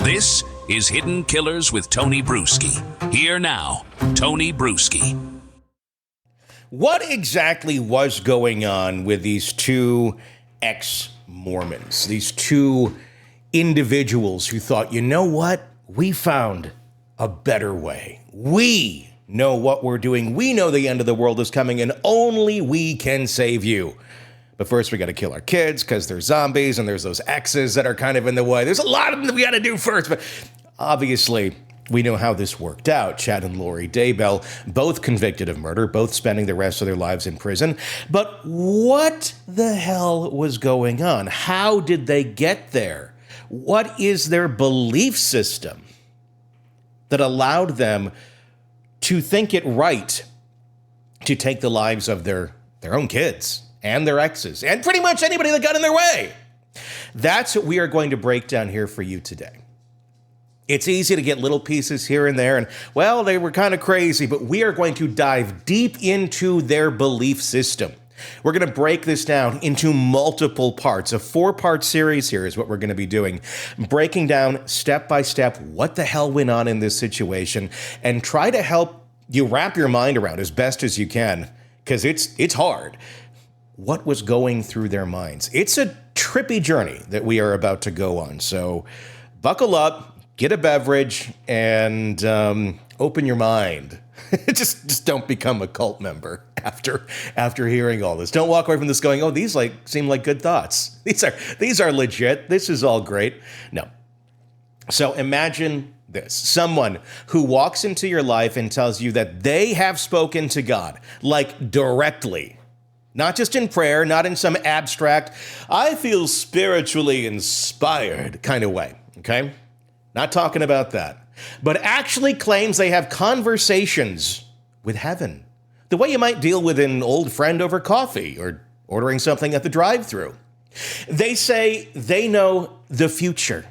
This is Hidden Killers with Tony Bruschi. Here now, Tony Bruschi. What exactly was going on with these two ex-Mormons, these two individuals who thought, you know what? We found a better way. We know what we're doing. We know the end of the world is coming, and only we can save you. But first, we got to kill our kids because they're zombies, and there's those exes that are kind of in the way. There's a lot of them that we got to do first. But obviously, we know how this worked out. Chad and Lori Daybell, both convicted of murder, both spending the rest of their lives in prison. But what the hell was going on? How did they get there? What is their belief system that allowed them to think it right to take the lives of their own kids and their exes and pretty much anybody that got in their way? That's what we are going to break down here for you today. It's easy to get little pieces here and there, and, well, they were kind of crazy, but we are going to dive deep into their belief system. We're going to break this down into multiple parts. A 4-part series here is what we're going to be doing, breaking down step by step what the hell went on in this situation and try to help you wrap your mind around as best as you can, because it's hard, what was going through their minds. It's a trippy journey that we are about to go on. So buckle up. Get a beverage and open your mind. just don't become a cult member after hearing all this. Don't walk away from this going, oh, these seem like good thoughts. These are legit. This is all great. No. So imagine this. Someone who walks into your life and tells you that they have spoken to God, like directly. Not just in prayer, not in some abstract, I feel spiritually inspired kind of way, okay? Not talking about that, but actually claims they have conversations with heaven, the way you might deal with an old friend over coffee or ordering something at the drive-thru. They say they know the future,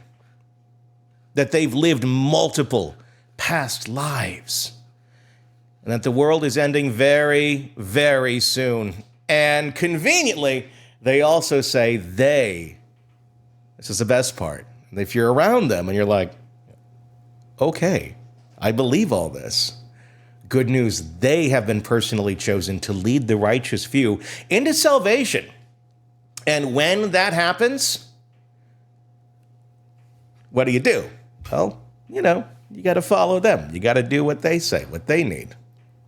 that they've lived multiple past lives, and that the world is ending very, very soon. And conveniently, they also say this is the best part. If you're around them and you're like, okay, I believe all this. Good news, they have been personally chosen to lead the righteous few into salvation. And when that happens, what do? Well, you got to follow them. You got to do what they say, what they need.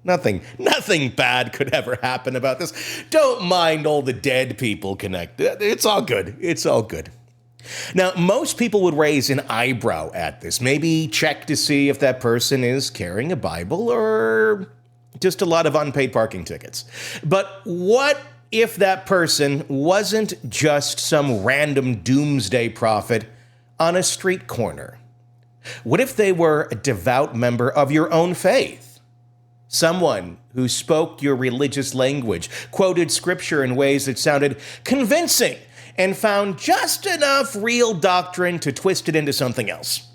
Nothing bad could ever happen about this. Don't mind all the dead people connected. It's all good. It's all good. Now, most people would raise an eyebrow at this, maybe check to see if that person is carrying a Bible or just a lot of unpaid parking tickets. But what if that person wasn't just some random doomsday prophet on a street corner? What if they were a devout member of your own faith? Someone who spoke your religious language, quoted scripture in ways that sounded convincing, and found just enough real doctrine to twist it into something else.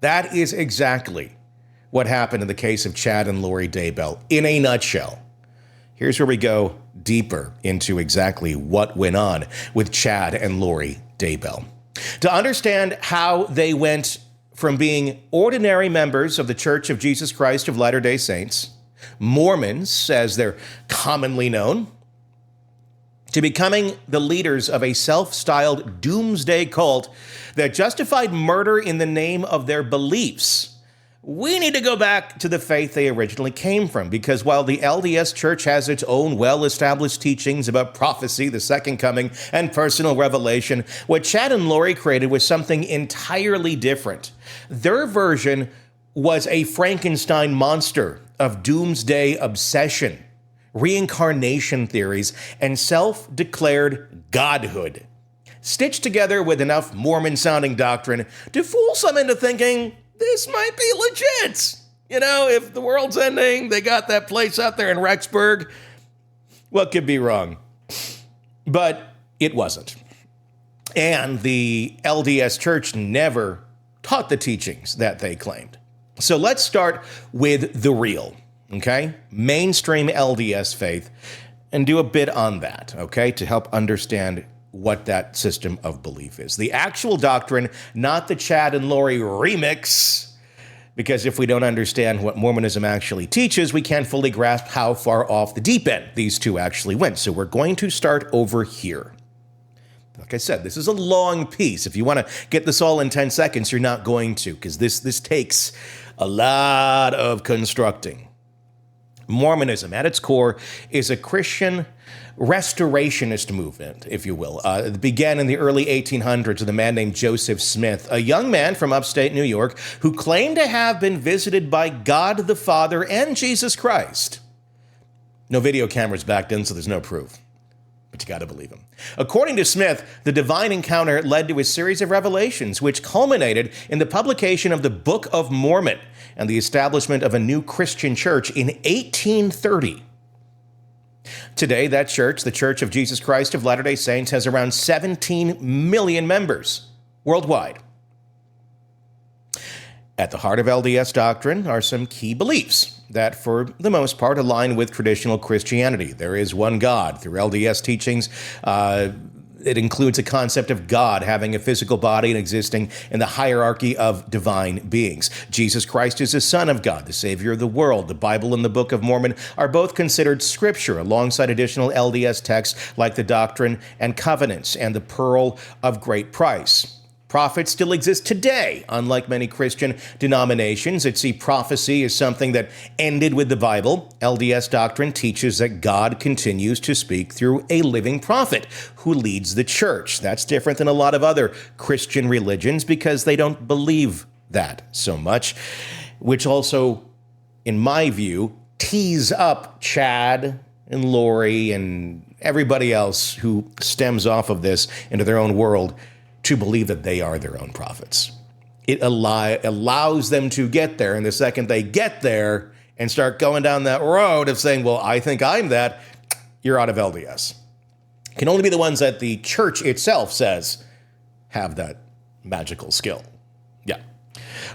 That is exactly what happened in the case of Chad and Lori Daybell in a nutshell. Here's where we go deeper into exactly what went on with Chad and Lori Daybell. To understand how they went from being ordinary members of the Church of Jesus Christ of Latter-day Saints, Mormons, as they're commonly known, to becoming the leaders of a self-styled doomsday cult that justified murder in the name of their beliefs, we need to go back to the faith they originally came from, because while the LDS Church has its own well-established teachings about prophecy, the second coming, and personal revelation, what Chad and Lori created was something entirely different. Their version was a Frankenstein monster of doomsday obsession, reincarnation theories, and self-declared godhood, stitched together with enough Mormon-sounding doctrine to fool some into thinking this might be legit. If the world's ending, they got that place out there in Rexburg. What could be wrong? But it wasn't. And the LDS Church never taught the teachings that they claimed. So let's start with the real, okay? Mainstream LDS faith, and do a bit on that, okay? To help understand what that system of belief is. The actual doctrine, not the Chad and Lori remix, because if we don't understand what Mormonism actually teaches, we can't fully grasp how far off the deep end these two actually went. So we're going to start over here. Like I said, this is a long piece. If you want to get this all in 10 seconds, you're not going to, because this takes a lot of constructing. Mormonism, at its core, is a Christian restorationist movement, if you will. It began in the early 1800s with a man named Joseph Smith, a young man from upstate New York who claimed to have been visited by God the Father and Jesus Christ. No video cameras back then, so there's no proof. But you got to believe him. According to Smith, the divine encounter led to a series of revelations, which culminated in the publication of the Book of Mormon and the establishment of a new Christian church in 1830. Today, that church, the Church of Jesus Christ of Latter-day Saints, has around 17 million members worldwide. At the heart of LDS doctrine are some key beliefs that, for the most part, align with traditional Christianity. There is one God. Through LDS teachings, it includes a concept of God having a physical body and existing in the hierarchy of divine beings. Jesus Christ is the Son of God, the Savior of the world. The Bible and the Book of Mormon are both considered scripture, alongside additional LDS texts like the Doctrine and Covenants and the Pearl of Great Price. Prophets still exist today. Unlike many Christian denominations that see prophecy as something that ended with the Bible, LDS doctrine teaches that God continues to speak through a living prophet who leads the church. That's different than a lot of other Christian religions because they don't believe that so much, which also, in my view, tees up Chad and Lori and everybody else who stems off of this into their own world to believe that they are their own prophets. It allows them to get there, and the second they get there and start going down that road of saying, well, I think I'm that, you're out of LDS. It can only be the ones that the church itself says have that magical skill. Yeah.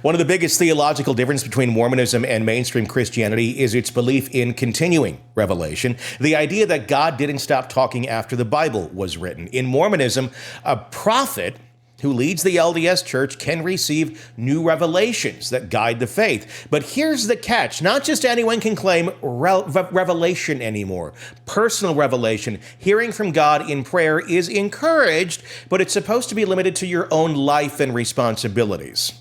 One of the biggest theological differences between Mormonism and mainstream Christianity is its belief in continuing revelation, the idea that God didn't stop talking after the Bible was written. In Mormonism, a prophet who leads the LDS Church can receive new revelations that guide the faith. But here's the catch. Not just anyone can claim revelation anymore. Personal revelation, hearing from God in prayer, is encouraged, but it's supposed to be limited to your own life and responsibilities.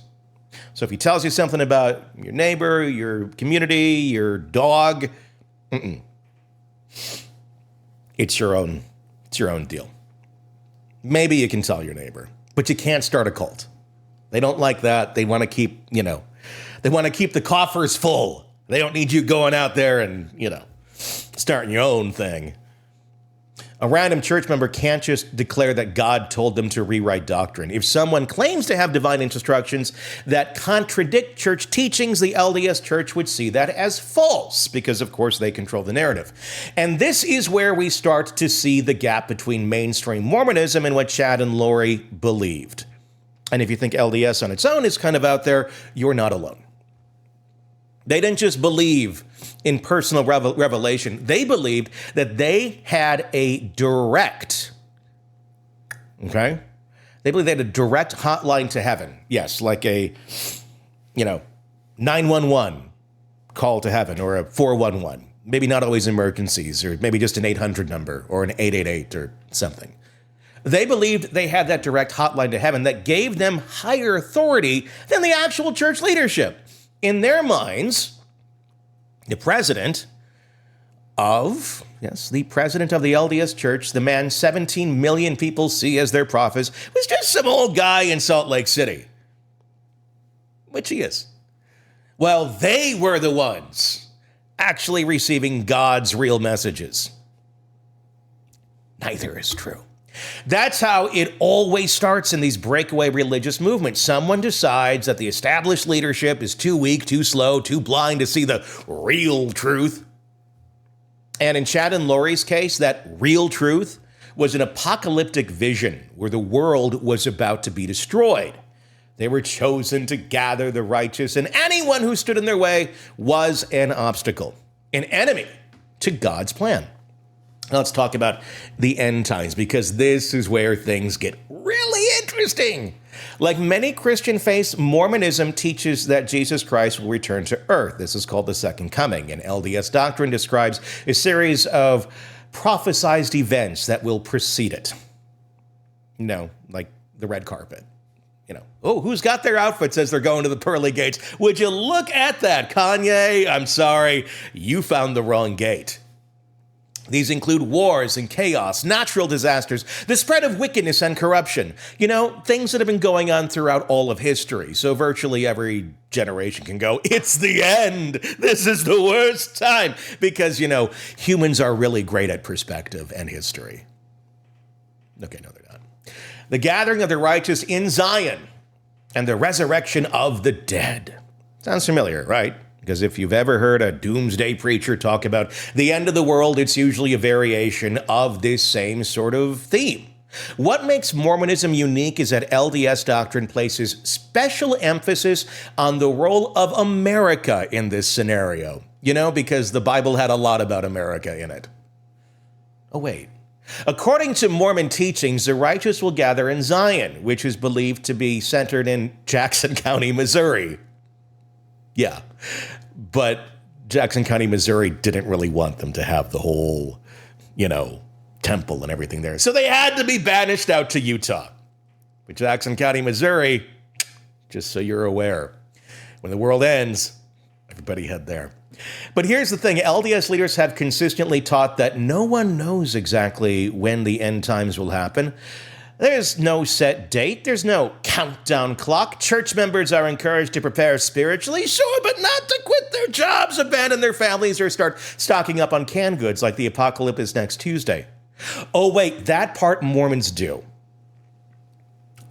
So if he tells you something about your neighbor, your community, your dog, it's your own deal. Maybe you can tell your neighbor, but you can't start a cult. They don't like that. They want to keep, they want to keep the coffers full. They don't need you going out there and, starting your own thing. A random church member can't just declare that God told them to rewrite doctrine. If someone claims to have divine instructions that contradict church teachings, the LDS Church would see that as false because, of course, they control the narrative. And this is where we start to see the gap between mainstream Mormonism and what Chad and Lori believed. And if you think LDS on its own is kind of out there, you're not alone. They didn't just believe in personal revelation. They believed that they had a direct, They believed they had a direct hotline to heaven. Yes, like a, 911 call to heaven or a 411. Maybe not always emergencies, or maybe just an 800 number or an 888 or something. They believed they had that direct hotline to heaven that gave them higher authority than the actual church leadership. In their minds, the president of the LDS Church, the man 17 million people see as their prophet, was just some old guy in Salt Lake City. Which he is. Well, they were the ones actually receiving God's real messages. Neither is true. That's how it always starts in these breakaway religious movements. Someone decides that the established leadership is too weak, too slow, too blind to see the real truth. And in Chad and Lori's case, that real truth was an apocalyptic vision where the world was about to be destroyed. They were chosen to gather the righteous, and anyone who stood in their way was an obstacle, an enemy to God's plan. Let's talk about the end times, because this is where things get really interesting. Like many Christian faiths, Mormonism teaches that Jesus Christ will return to earth. This is called the second coming, and LDS doctrine describes a series of prophesized events that will precede it. Like the red carpet. Oh, who's got their outfits as they're going to the pearly gates? Would you look at that, Kanye? I'm sorry, you found the wrong gate. These include wars and chaos, natural disasters, the spread of wickedness and corruption. Things that have been going on throughout all of history. So virtually every generation can go, it's the end. This is the worst time. Because, humans are really great at perspective and history. Okay, no, they're not. The gathering of the righteous in Zion and the resurrection of the dead. Sounds familiar, right? Because if you've ever heard a doomsday preacher talk about the end of the world, it's usually a variation of this same sort of theme. What makes Mormonism unique is that LDS doctrine places special emphasis on the role of America in this scenario. Because the Bible had a lot about America in it. Oh, wait. According to Mormon teachings, the righteous will gather in Zion, which is believed to be centered in Jackson County, Missouri. Yeah, but Jackson County, Missouri didn't really want them to have the whole, temple and everything there. So they had to be banished out to Utah. But Jackson County, Missouri, just so you're aware, when the world ends, everybody head there. But here's the thing, LDS leaders have consistently taught that no one knows exactly when the end times will happen. There's no set date. There's no countdown clock. Church members are encouraged to prepare spiritually, sure, but not to quit their jobs, abandon their families, or start stocking up on canned goods like the apocalypse is next Tuesday. Oh, wait, that part Mormons do.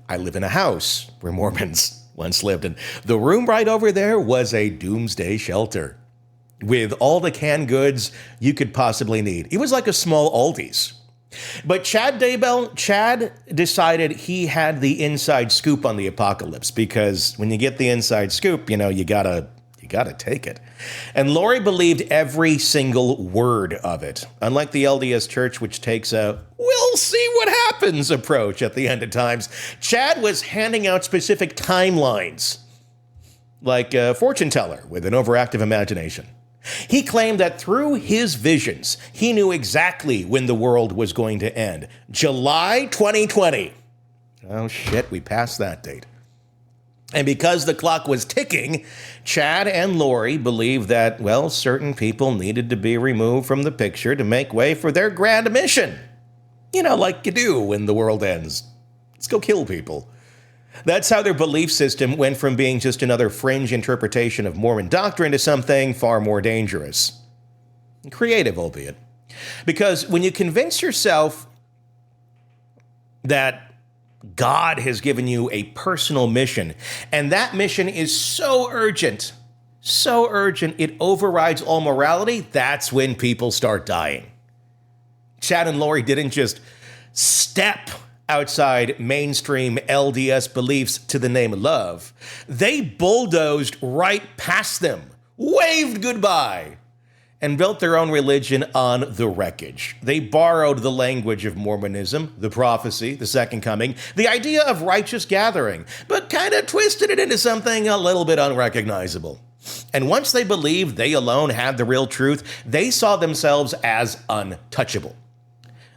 I live in a house where Mormons once lived, and the room right over there was a doomsday shelter with all the canned goods you could possibly need. It was like a small Aldi's. But Chad decided he had the inside scoop on the apocalypse, because when you get the inside scoop, you gotta take it. And Lori believed every single word of it, unlike the LDS Church, which takes a we'll see what happens approach at the end of times. Chad was handing out specific timelines, like a fortune teller with an overactive imagination. He claimed that through his visions, he knew exactly when the world was going to end. July 2020. Oh shit, we passed that date. And because the clock was ticking, Chad and Lori believed that, certain people needed to be removed from the picture to make way for their grand mission. Like you do when the world ends. Let's go kill people. That's how their belief system went from being just another fringe interpretation of Mormon doctrine to something far more dangerous. Creative, albeit. Because when you convince yourself that God has given you a personal mission, and that mission is so urgent, it overrides all morality, that's when people start dying. Chad and Lori didn't just step outside mainstream LDS beliefs to the name of love. They bulldozed right past them, waved goodbye, and built their own religion on the wreckage. They borrowed the language of Mormonism, the prophecy, the second coming, the idea of righteous gathering, but kind of twisted it into something a little bit unrecognizable. And once they believed they alone had the real truth, they saw themselves as untouchable.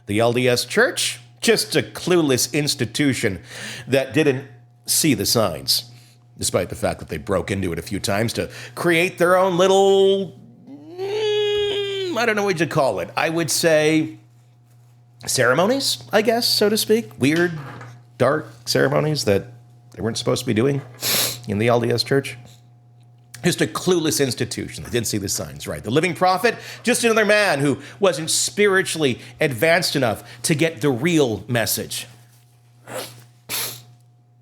The LDS Church? Just a clueless institution that didn't see the signs, despite the fact that they broke into it a few times to create their own little, I don't know what you'd call it. I would say ceremonies, I guess, so to speak. Weird, dark ceremonies that they weren't supposed to be doing in the LDS Church. Just a clueless institution that didn't see the signs, right? The living prophet, just another man who wasn't spiritually advanced enough to get the real message.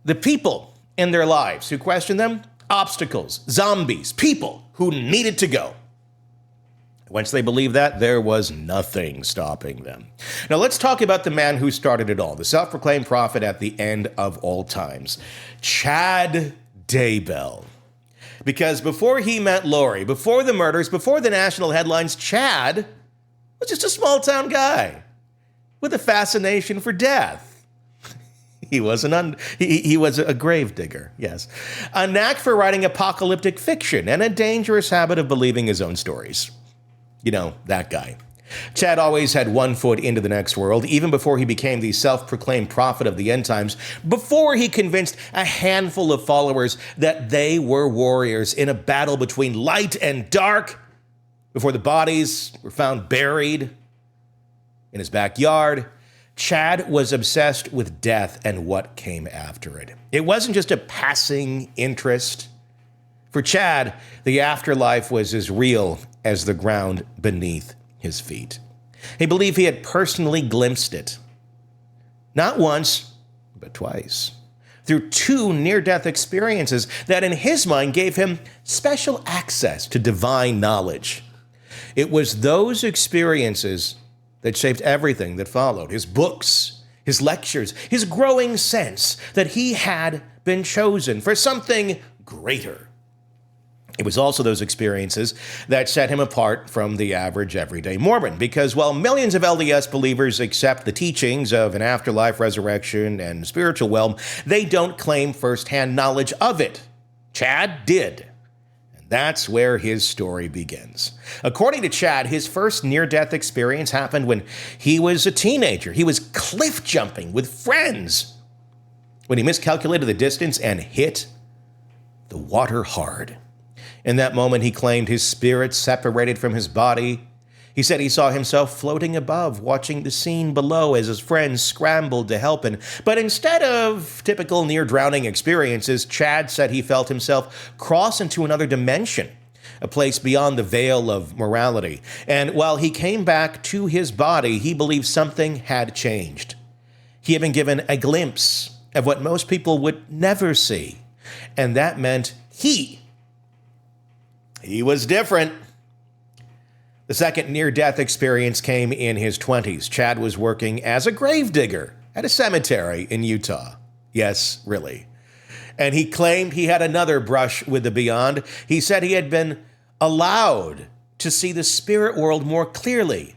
The people in their lives who questioned them, obstacles, zombies, people who needed to go. Once they believed that, there was nothing stopping them. Now let's talk about the man who started it all, the self-proclaimed prophet at the end of all times, Chad Daybell. Because before he met Lori, before the murders, before the national headlines, Chad was just a small town guy with a fascination for death. He was a grave digger, yes. A knack for writing apocalyptic fiction and a dangerous habit of believing his own stories. You know, that guy. Chad always had one foot into the next world, even before he became the self-proclaimed prophet of the end times, before he convinced a handful of followers that they were warriors in a battle between light and dark, before the bodies were found buried in his backyard. Chad was obsessed with death and what came after it. It wasn't just a passing interest. For Chad, the afterlife was as real as the ground beneath his feet. He believed he had personally glimpsed it. Not once, but twice. Through two near-death experiences that in his mind gave him special access to divine knowledge. It was those experiences that shaped everything that followed. His books, his lectures, his growing sense that he had been chosen for something greater. It was also those experiences that set him apart from the average everyday Mormon, because while millions of LDS believers accept the teachings of an afterlife, resurrection, and spiritual realm, they don't claim firsthand knowledge of it. Chad did. That's where his story begins. According to Chad, his first near-death experience happened when he was a teenager. He was cliff jumping with friends when he miscalculated the distance and hit the water hard. In that moment, he claimed his spirit separated from his body. He said he saw himself floating above, watching the scene below as his friends scrambled to help him. But instead of typical near-drowning experiences, Chad said he felt himself cross into another dimension, a place beyond the veil of morality. And while he came back to his body, he believed something had changed. He had been given a glimpse of what most people would never see. And that meant he was different. The second near-death experience came in his 20s. Chad was working as a gravedigger at a cemetery in Utah. Yes, really. And he claimed he had another brush with the beyond. He said he had been allowed to see the spirit world more clearly,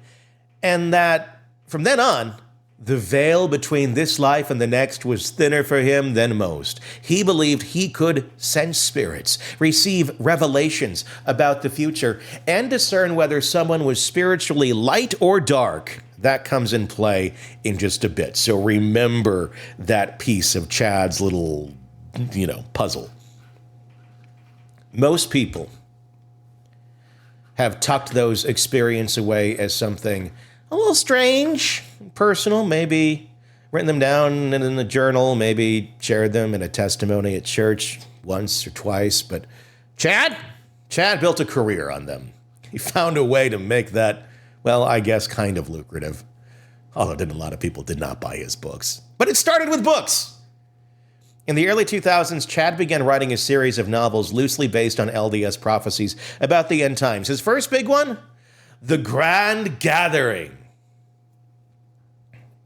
and that from then on, the veil between this life and the next was thinner for him than most. He believed he could sense spirits, receive revelations about the future, and discern whether someone was spiritually light or dark. That comes in play in just a bit. So remember that piece of Chad's little, puzzle. Most people have tucked those experiences away as something a little strange, personal, maybe written them down in a journal, maybe shared them in a testimony at church once or twice. But Chad built a career on them. He found a way to make that, well, I guess kind of lucrative. Although a lot of people did not buy his books. But it started with books. In the early 2000s, Chad began writing a series of novels loosely based on LDS prophecies about the end times. His first big one? The Grand Gathering.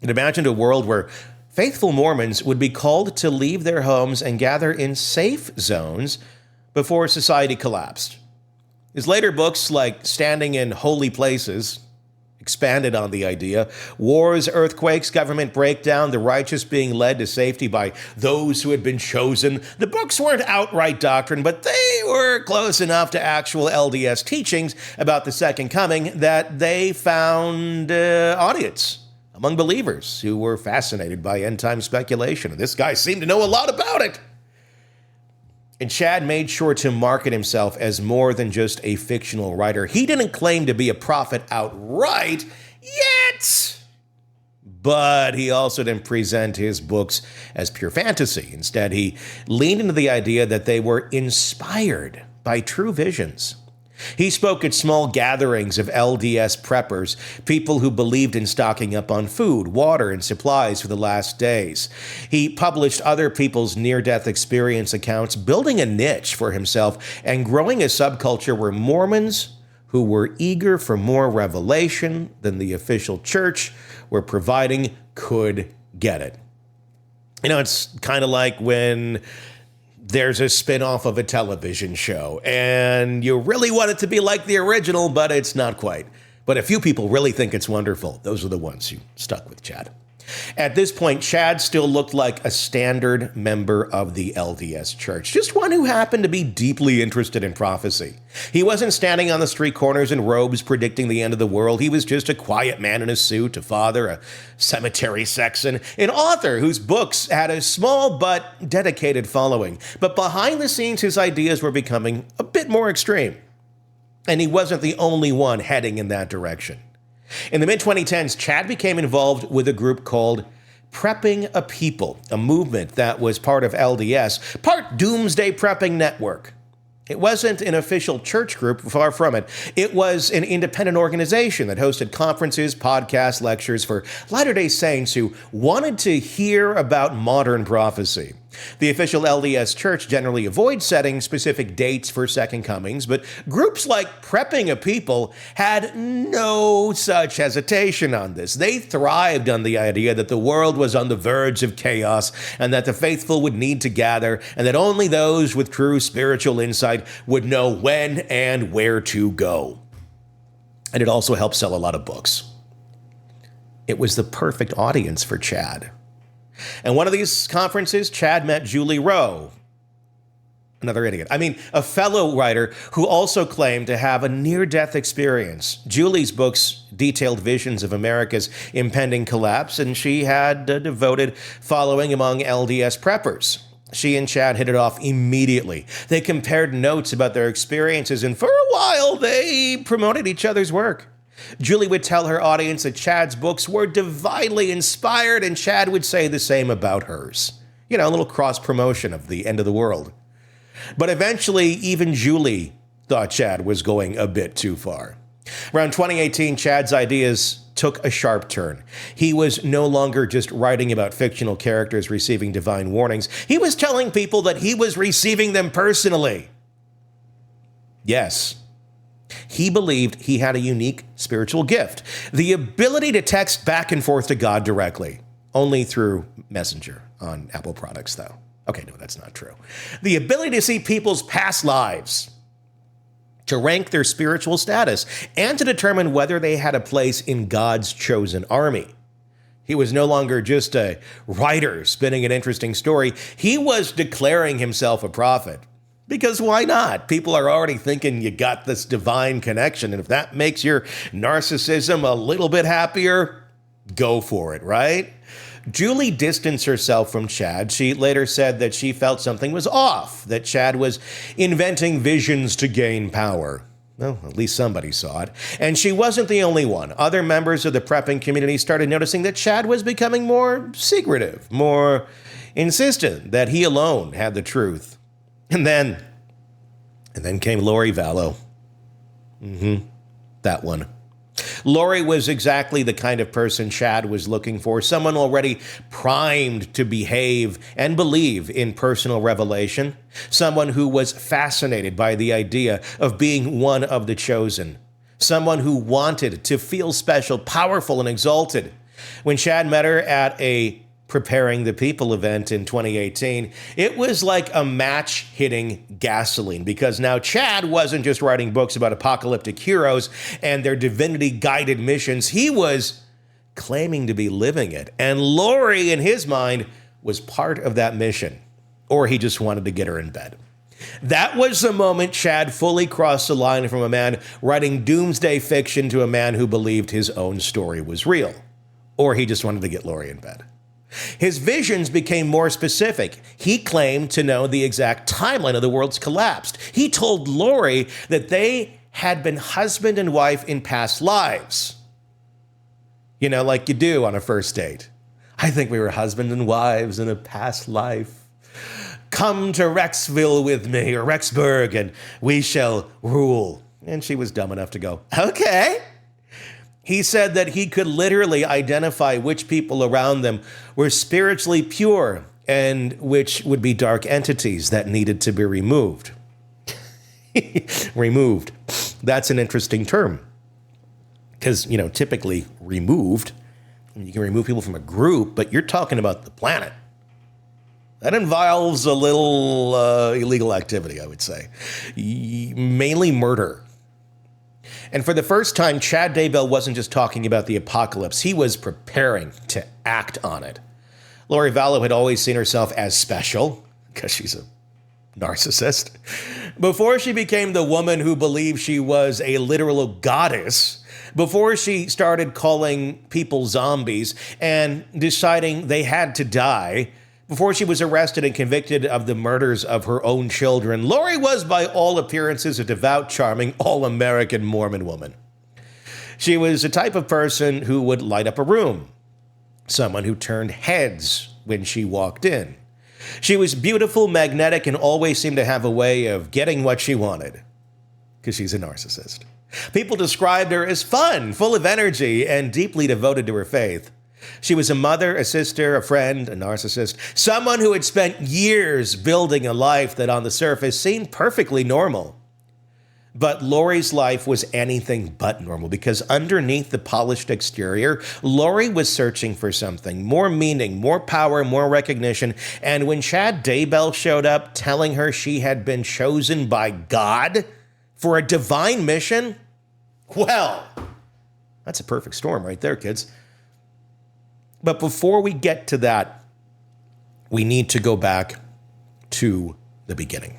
It imagined a world where faithful Mormons would be called to leave their homes and gather in safe zones before society collapsed. His later books, like Standing in Holy Places, expanded on the idea. Wars, earthquakes, government breakdown, the righteous being led to safety by those who had been chosen. The books weren't outright doctrine, but they were close enough to actual LDS teachings about the second coming that they found audience among believers who were fascinated by end-time speculation. This guy seemed to know a lot about it. And Chad made sure to market himself as more than just a fictional writer. He didn't claim to be a prophet outright yet, but he also didn't present his books as pure fantasy. Instead, he leaned into the idea that they were inspired by true visions. He spoke at small gatherings of LDS preppers, people who believed in stocking up on food, water, and supplies for the last days. He published other people's near-death experience accounts, building a niche for himself and growing a subculture where Mormons who were eager for more revelation than the official church were providing could get it. It's kind of like when there's a spin-off of a television show, and you really want it to be like the original, but it's not quite. But a few people really think it's wonderful. Those are the ones who stuck with Chad. At this point, Chad still looked like a standard member of the LDS Church, just one who happened to be deeply interested in prophecy. He wasn't standing on the street corners in robes predicting the end of the world. He was just a quiet man in a suit, a father, a cemetery sexton, an author whose books had a small but dedicated following. But behind the scenes, his ideas were becoming a bit more extreme. And he wasn't the only one heading in that direction. In the mid-2010s, Chad became involved with a group called Prepping a People, a movement that was part of LDS, part Doomsday Prepping Network. It wasn't an official church group, far from it. It was an independent organization that hosted conferences, podcasts, lectures for Latter-day Saints who wanted to hear about modern prophecy. The official LDS Church generally avoids setting specific dates for second comings, but groups like Prepping a People had no such hesitation on this. They thrived on the idea that the world was on the verge of chaos and that the faithful would need to gather and that only those with true spiritual insight would know when and where to go. And it also helped sell a lot of books. It was the perfect audience for Chad. And one of these conferences, Chad met Julie Rowe, another idiot. A fellow writer who also claimed to have a near-death experience. Julie's books detailed visions of America's impending collapse, and she had a devoted following among LDS preppers. She and Chad hit it off immediately. They compared notes about their experiences, and for a while, they promoted each other's work. Julie would tell her audience that Chad's books were divinely inspired, and Chad would say the same about hers. A little cross-promotion of the end of the world. But eventually, even Julie thought Chad was going a bit too far. Around 2018, Chad's ideas took a sharp turn. He was no longer just writing about fictional characters receiving divine warnings. He was telling people that he was receiving them personally. Yes. He believed he had a unique spiritual gift, the ability to text back and forth to God directly, only through Messenger on Apple products, though. Okay, no, that's not true. The ability to see people's past lives, to rank their spiritual status, and to determine whether they had a place in God's chosen army. He was no longer just a writer spinning an interesting story. He was declaring himself a prophet. Because why not? People are already thinking you got this divine connection, and if that makes your narcissism a little bit happier, go for it, right? Julie distanced herself from Chad. She later said that she felt something was off, that Chad was inventing visions to gain power. Well, at least somebody saw it. And she wasn't the only one. Other members of the prepping community started noticing that Chad was becoming more secretive, more insistent that he alone had the truth. And then came Lori Vallow. That one. Lori was exactly the kind of person Chad was looking for, someone already primed to behave and believe in personal revelation, someone who was fascinated by the idea of being one of the chosen, someone who wanted to feel special, powerful, and exalted. When Chad met her at a Preparing the People event in 2018, it was like a match hitting gasoline, because now Chad wasn't just writing books about apocalyptic heroes and their divinity-guided missions. He was claiming to be living it. And Lori, in his mind, was part of that mission, or he just wanted to get her in bed. That was the moment Chad fully crossed the line from a man writing doomsday fiction to a man who believed his own story was real, or he just wanted to get Lori in bed. His visions became more specific. He claimed to know the exact timeline of the world's collapse. He told Lori that they had been husband and wife in past lives. Like you do on a first date. I think we were husband and wives in a past life. Come to Rexville with me, or Rexburg, and we shall rule. And she was dumb enough to go, okay. He said that he could literally identify which people around them were spiritually pure and which would be dark entities that needed to be removed. Removed. That's an interesting term. Because, typically removed, you can remove people from a group, but you're talking about the planet. That involves a little illegal activity, I would say. Mainly murder. And for the first time, Chad Daybell wasn't just talking about the apocalypse. He was preparing to act on it. Lori Vallow had always seen herself as special, because she's a narcissist, before she became the woman who believed she was a literal goddess, before she started calling people zombies and deciding they had to die, before she was arrested and convicted of the murders of her own children. Lori was, by all appearances, a devout, charming, all-American Mormon woman. She was the type of person who would light up a room, someone who turned heads when she walked in. She was beautiful, magnetic, and always seemed to have a way of getting what she wanted, because she's a narcissist. People described her as fun, full of energy, and deeply devoted to her faith. She was a mother, a sister, a friend, a narcissist, someone who had spent years building a life that on the surface seemed perfectly normal. But Lori's life was anything but normal, because underneath the polished exterior, Lori was searching for something, more meaning, more power, more recognition. And when Chad Daybell showed up telling her she had been chosen by God for a divine mission, well, that's a perfect storm right there, kids. But before we get to that, we need to go back to the beginning.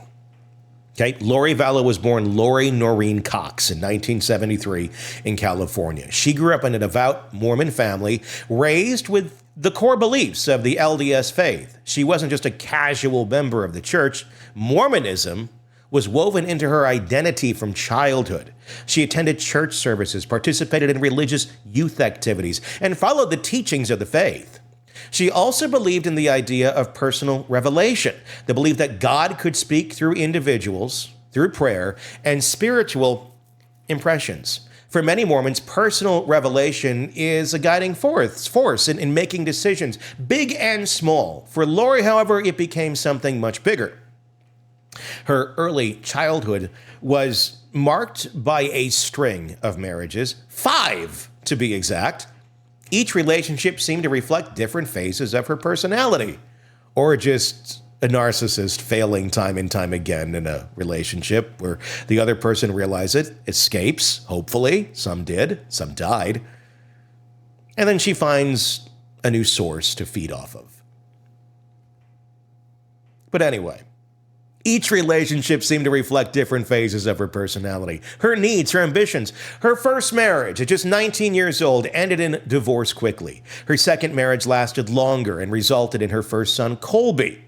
Okay, Lori Vallow was born Lori Noreen Cox in 1973 in California. She grew up in a devout Mormon family, raised with the core beliefs of the LDS faith. She wasn't just a casual member of the church. Mormonism was woven into her identity from childhood. She attended church services, participated in religious youth activities, and followed the teachings of the faith. She also believed in the idea of personal revelation, the belief that God could speak through individuals, through prayer, and spiritual impressions. For many Mormons, personal revelation is a guiding force in making decisions, big and small. For Lori, however, it became something much bigger. Her early childhood was marked by a string of marriages, 5 to be exact. Each relationship seemed to reflect different phases of her personality, or just a narcissist failing time and time again in a relationship where the other person realizes it, escapes, hopefully. Some did, some died. And then she finds a new source to feed off of. But anyway, each relationship seemed to reflect different phases of her personality, her needs, her ambitions. Her first marriage, at just 19 years old, ended in divorce quickly. Her second marriage lasted longer and resulted in her first son, Colby.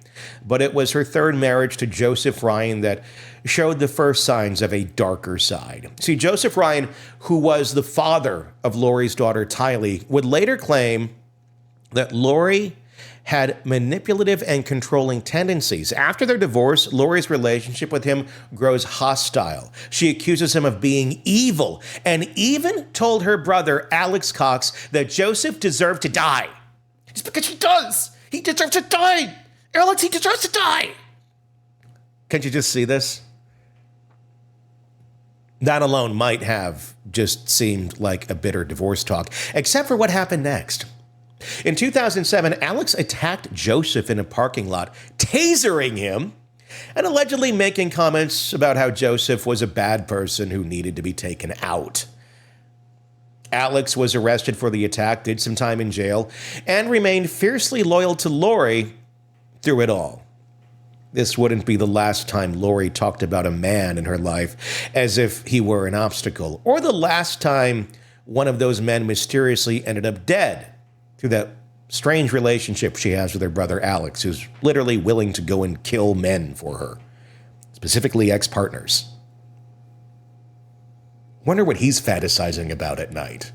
But it was her third marriage to Joseph Ryan that showed the first signs of a darker side. See, Joseph Ryan, who was the father of Lori's daughter, Tylee, would later claim that Lori had manipulative and controlling tendencies. After their divorce, Lori's relationship with him grows hostile. She accuses him of being evil and even told her brother, Alex Cox, that Joseph deserved to die. It's because he does. He deserves to die. Alex, he deserves to die. Can't you just see this? That alone might have just seemed like a bitter divorce talk, except for what happened next. In 2007, Alex attacked Joseph in a parking lot, tasering him, and allegedly making comments about how Joseph was a bad person who needed to be taken out. Alex was arrested for the attack, did some time in jail, and remained fiercely loyal to Lori through it all. This wouldn't be the last time Lori talked about a man in her life as if he were an obstacle, or the last time one of those men mysteriously ended up dead through that strange relationship she has with her brother Alex, who's literally willing to go and kill men for her, specifically ex-partners. Wonder what he's fantasizing about at night.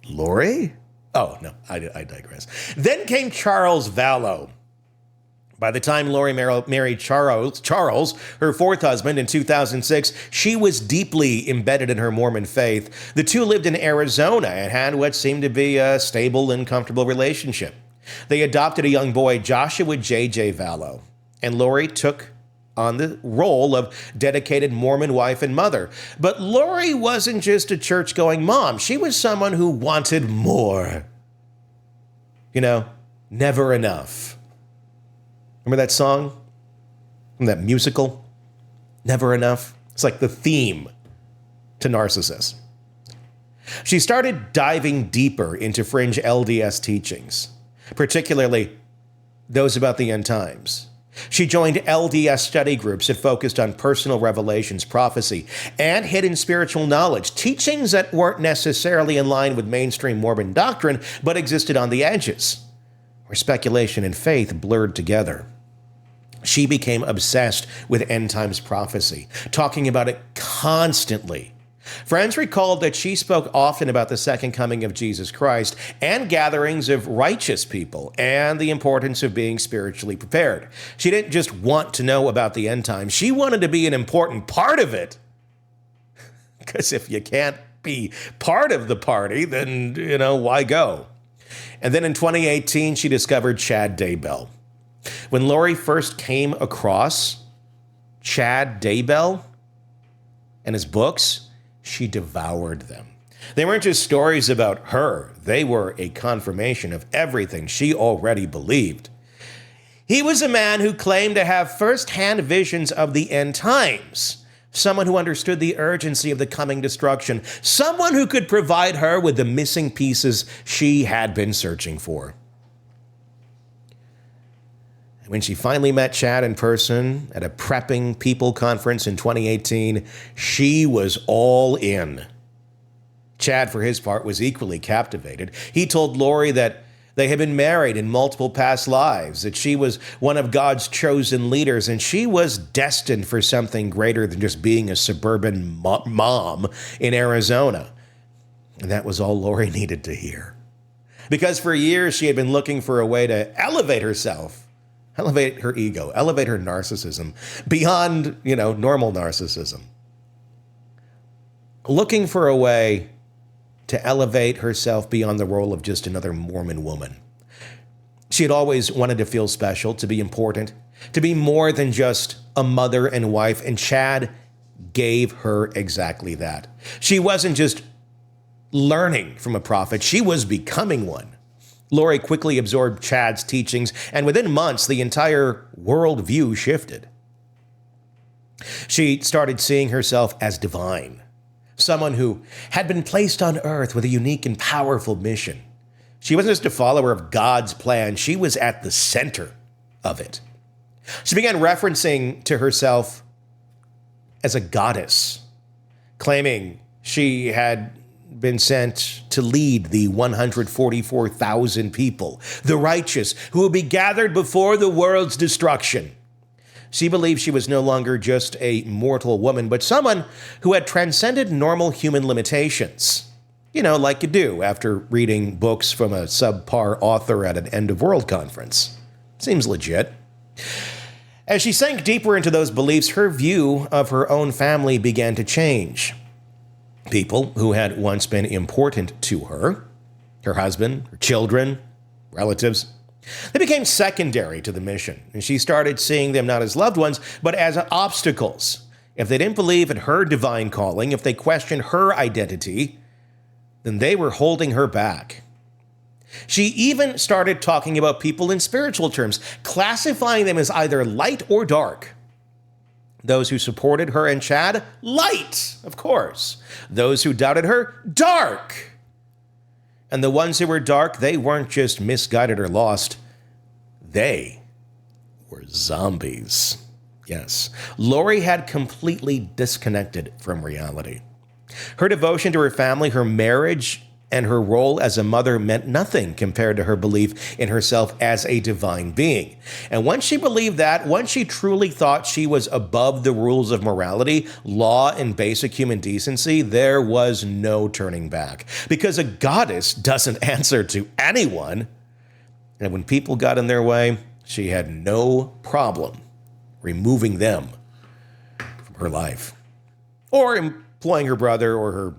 Lori? Oh, no, I digress. Then came Charles Vallow. By the time Lori married Charles, her fourth husband, in 2006, she was deeply embedded in her Mormon faith. The two lived in Arizona and had what seemed to be a stable and comfortable relationship. They adopted a young boy, Joshua J.J. Vallow, and Lori took on the role of dedicated Mormon wife and mother. But Lori wasn't just a church-going mom. She was someone who wanted more. You know, never enough. Remember that song from that musical, Never Enough? It's like the theme to narcissists. She started diving deeper into fringe LDS teachings, particularly those about the end times. She joined LDS study groups that focused on personal revelations, prophecy, and hidden spiritual knowledge, teachings that weren't necessarily in line with mainstream Mormon doctrine, but existed on the edges, where speculation and faith blurred together. She became obsessed with end times prophecy, talking about it constantly. Friends recalled that she spoke often about the second coming of Jesus Christ and gatherings of righteous people and the importance of being spiritually prepared. She didn't just want to know about the end times. She wanted to be an important part of it. Because if you can't be part of the party, then, why go? And then in 2018, she discovered Chad Daybell. When Lori first came across Chad Daybell and his books, she devoured them. They weren't just stories about her. They were a confirmation of everything she already believed. He was a man who claimed to have first-hand visions of the end times, someone who understood the urgency of the coming destruction, someone who could provide her with the missing pieces she had been searching for. When she finally met Chad in person at a prepping people conference in 2018, she was all in. Chad, for his part, was equally captivated. He told Lori that they had been married in multiple past lives, that she was one of God's chosen leaders, and she was destined for something greater than just being a suburban mom in Arizona. And that was all Lori needed to hear. Because for years, she had been looking for a way to elevate herself, elevate her ego, elevate her narcissism beyond, normal narcissism. Looking for a way to elevate herself beyond the role of just another Mormon woman. She had always wanted to feel special, to be important, to be more than just a mother and wife, and Chad gave her exactly that. She wasn't just learning from a prophet, she was becoming one. Lori quickly absorbed Chad's teachings, and within months, the entire worldview shifted. She started seeing herself as divine, someone who had been placed on earth with a unique and powerful mission. She wasn't just a follower of God's plan, she was at the center of it. She began referencing to herself as a goddess, claiming she had been sent to lead the 144,000 people, the righteous, who will be gathered before the world's destruction. She believed she was no longer just a mortal woman, but someone who had transcended normal human limitations. Like you do after reading books from a subpar author at an end-of-world conference. Seems legit. As she sank deeper into those beliefs, her view of her own family began to change. People who had once been important to her husband, her children, relatives, they became secondary to the mission, and she started seeing them not as loved ones, but as obstacles. If they didn't believe in her divine calling, if they questioned her identity, then they were holding her back. She even started talking about people in spiritual terms, classifying them as either light or dark. Those who supported her and Chad, light, of course. Those who doubted her, dark. And the ones who were dark, they weren't just misguided or lost. They were zombies. Yes, Lori had completely disconnected from reality. Her devotion to her family, her marriage, and her role as a mother meant nothing compared to her belief in herself as a divine being. And once she believed that, once she truly thought she was above the rules of morality, law, and basic human decency, there was no turning back. Because a goddess doesn't answer to anyone. And when people got in their way, she had no problem removing them from her life. Or employing her brother or her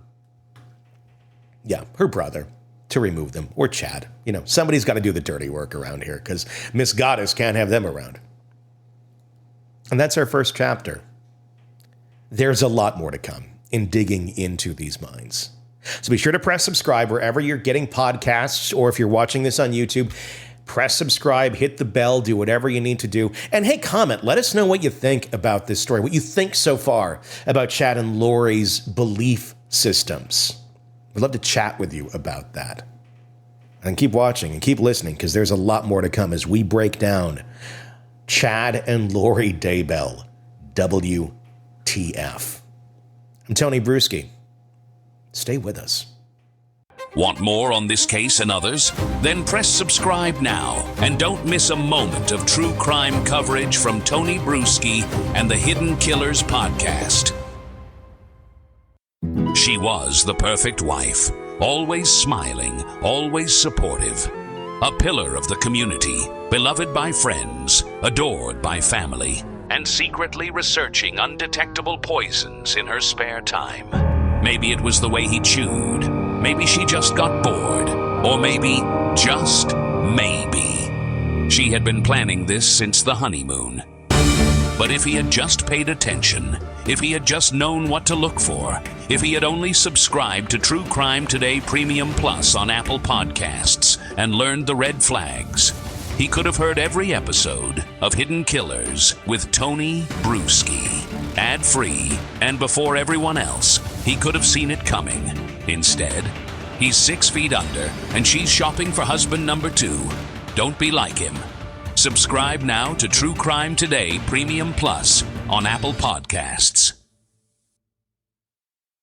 brother to remove them, or Chad. Somebody's got to do the dirty work around here because Miss Goddess can't have them around. And that's our first chapter. There's a lot more to come in digging into these minds. So be sure to press subscribe wherever you're getting podcasts, or if you're watching this on YouTube, Press subscribe, hit the bell, do whatever you need to do. And hey, comment. Let us know what you think about this story, what you think so far about Chad and Lori's belief systems. We'd love to chat with you about that. And keep watching and keep listening, because there's a lot more to come as we break down Chad and Lori Daybell, WTF. I'm Tony Bruschi. Stay with us. Want more on this case and others? Then press subscribe now and don't miss a moment of true crime coverage from Tony Bruschi and the Hidden Killers podcast. She was the perfect wife, always smiling, always supportive. A pillar of the community, beloved by friends, adored by family, and secretly researching undetectable poisons in her spare time. Maybe it was the way he chewed. Maybe she just got bored. Or maybe, just maybe, she had been planning this since the honeymoon. But if he had just paid attention, if he had just known what to look for, if he had only subscribed to True Crime Today Premium Plus on Apple Podcasts and learned the red flags, he could have heard every episode of Hidden Killers with Tony Bruschi, ad-free, and before everyone else. He could have seen it coming. Instead, he's 6 feet under, and she's shopping for husband number 2. Don't be like him. Subscribe now to True Crime Today Premium Plus on Apple Podcasts.